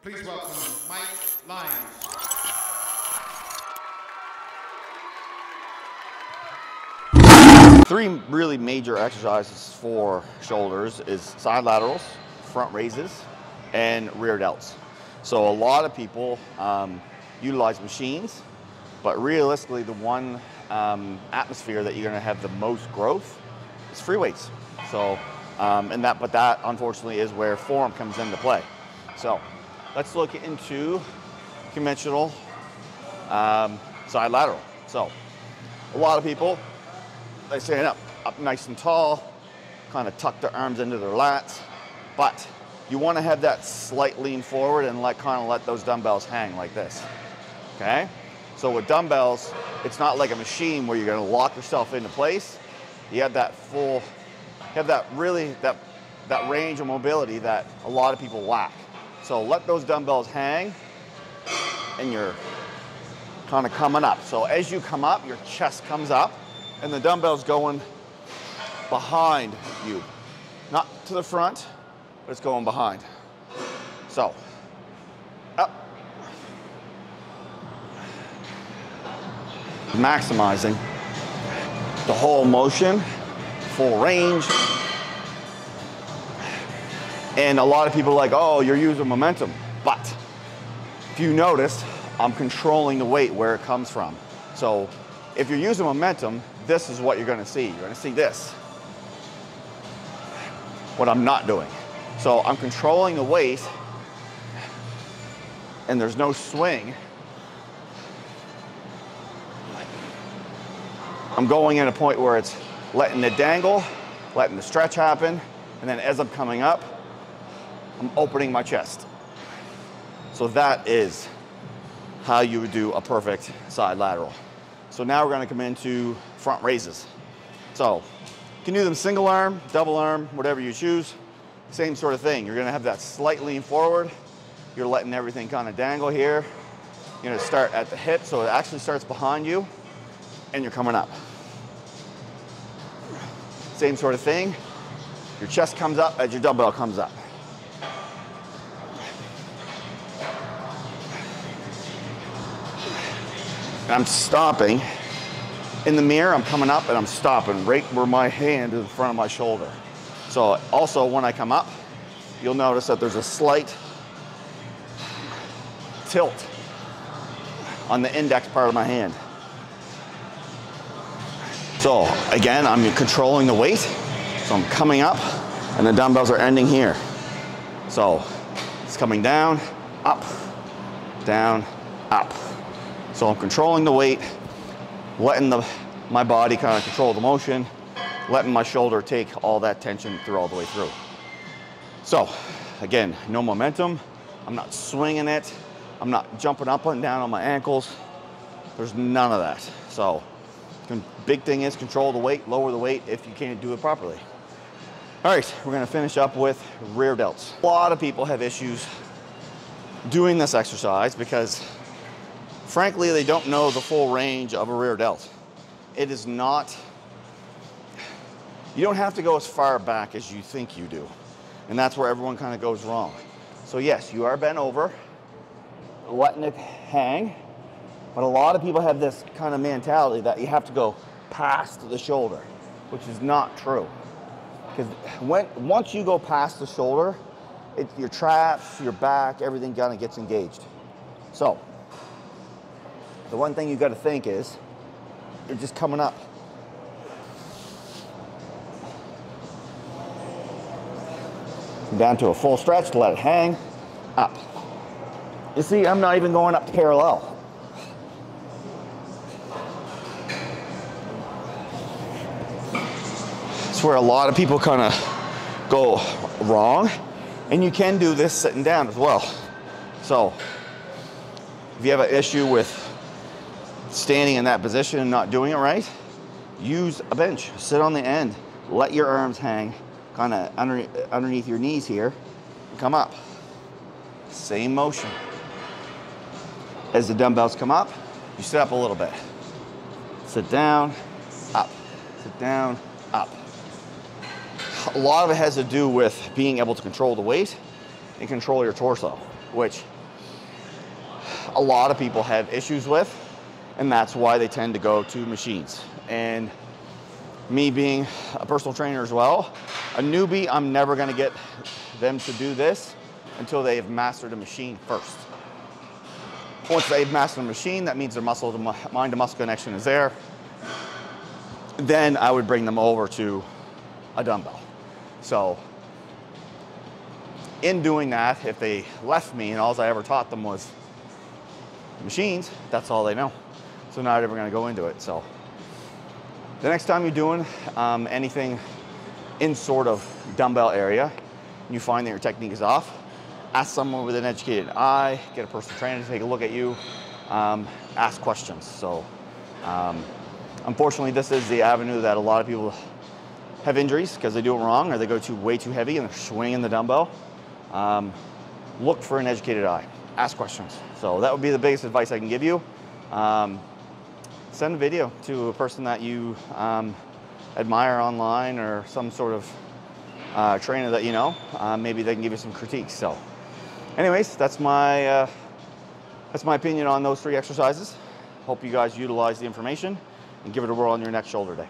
Please welcome Lynds. Three really major exercises for shoulders is side laterals, front raises, and rear delts. So a lot of people utilize machines, but realistically the one atmosphere that you're gonna have the most growth is free weights. So, but that unfortunately is where form comes into play. So let's look into conventional side lateral. So a lot of people, they stand up nice and tall, kind of tuck their arms into their lats, but you want to have that slight lean forward and kind of let those dumbbells hang like this, okay? So with dumbbells, it's not like a machine where you're going to lock yourself into place. You have that that range of mobility that a lot of people lack. So let those dumbbells hang and you're kind of coming up. So as you come up, your chest comes up and the dumbbell's going behind you. Not to the front, but it's going behind. So, up. Maximizing the whole motion, full range. And a lot of people are like, oh, you're using momentum. But if you notice, I'm controlling the weight where it comes from. So if you're using momentum, this is what you're gonna see. You're gonna see this, what I'm not doing. So I'm controlling the weight and there's no swing. I'm going at a point where it's letting it dangle, letting the stretch happen, and then as I'm coming up, I'm opening my chest. So that is how you would do a perfect side lateral. So now we're gonna come into front raises. So you can do them single arm, double arm, whatever you choose. Same sort of thing. You're gonna have that slight lean forward. You're letting everything kind of dangle here. You're gonna start at the hip so it actually starts behind you and you're coming up. Same sort of thing. Your chest comes up as your dumbbell comes up. I'm stopping. In the mirror, I'm coming up and I'm stopping right where my hand is in front of my shoulder. So also when I come up, you'll notice that there's a slight tilt on the index part of my hand. So again, I'm controlling the weight. So I'm coming up and the dumbbells are ending here. So it's coming down, up, down, up. So I'm controlling the weight, letting my body kind of control the motion, letting my shoulder take all that tension all the way through. So again, no momentum. I'm not swinging it. I'm not jumping up and down on my ankles. There's none of that. So big thing is control the weight, lower the weight if you can't do it properly. All right, we're gonna finish up with rear delts. A lot of people have issues doing this exercise because frankly, they don't know the full range of a rear delt. It is not, you don't have to go as far back as you think you do. And that's where everyone kind of goes wrong. So yes, you are bent over, letting it hang, but a lot of people have this kind of mentality that you have to go past the shoulder, which is not true. Because once you go past the shoulder, your traps, your back, everything kind of gets engaged. So, the one thing you got to think is, you're just coming up. Down to a full stretch, let it hang, up. You see, I'm not even going up parallel. It's where a lot of people kind of go wrong, and you can do this sitting down as well. So, if you have an issue with standing in that position and not doing it right, use a bench. Sit on the end. Let your arms hang kind of underneath your knees here. And come up. Same motion. As the dumbbells come up, you sit up a little bit. Sit down, up. Sit down, up. A lot of it has to do with being able to control the weight and control your torso, which a lot of people have issues with, and that's why they tend to go to machines. And me being a personal trainer as well, a newbie, I'm never gonna get them to do this until they have mastered a machine first. Once they've mastered a machine, that means their muscle to mind to muscle connection is there. Then I would bring them over to a dumbbell. So in doing that, if they left me and all I ever taught them was machines, that's all they know. So not ever gonna go into it. So the next time you're doing anything in sort of dumbbell area, and you find that your technique is off, ask someone with an educated eye, get a personal trainer to take a look at you, ask questions. So unfortunately, this is the avenue that a lot of people have injuries because they do it wrong or they go way too heavy and they're swinging the dumbbell. Look for an educated eye, ask questions. So that would be the biggest advice I can give you. Send a video to a person that you admire online or some sort of trainer that you know. Maybe they can give you some critiques. So anyways, that's my opinion on those 3 exercises. Hope you guys utilize the information and give it a whirl on your next shoulder day.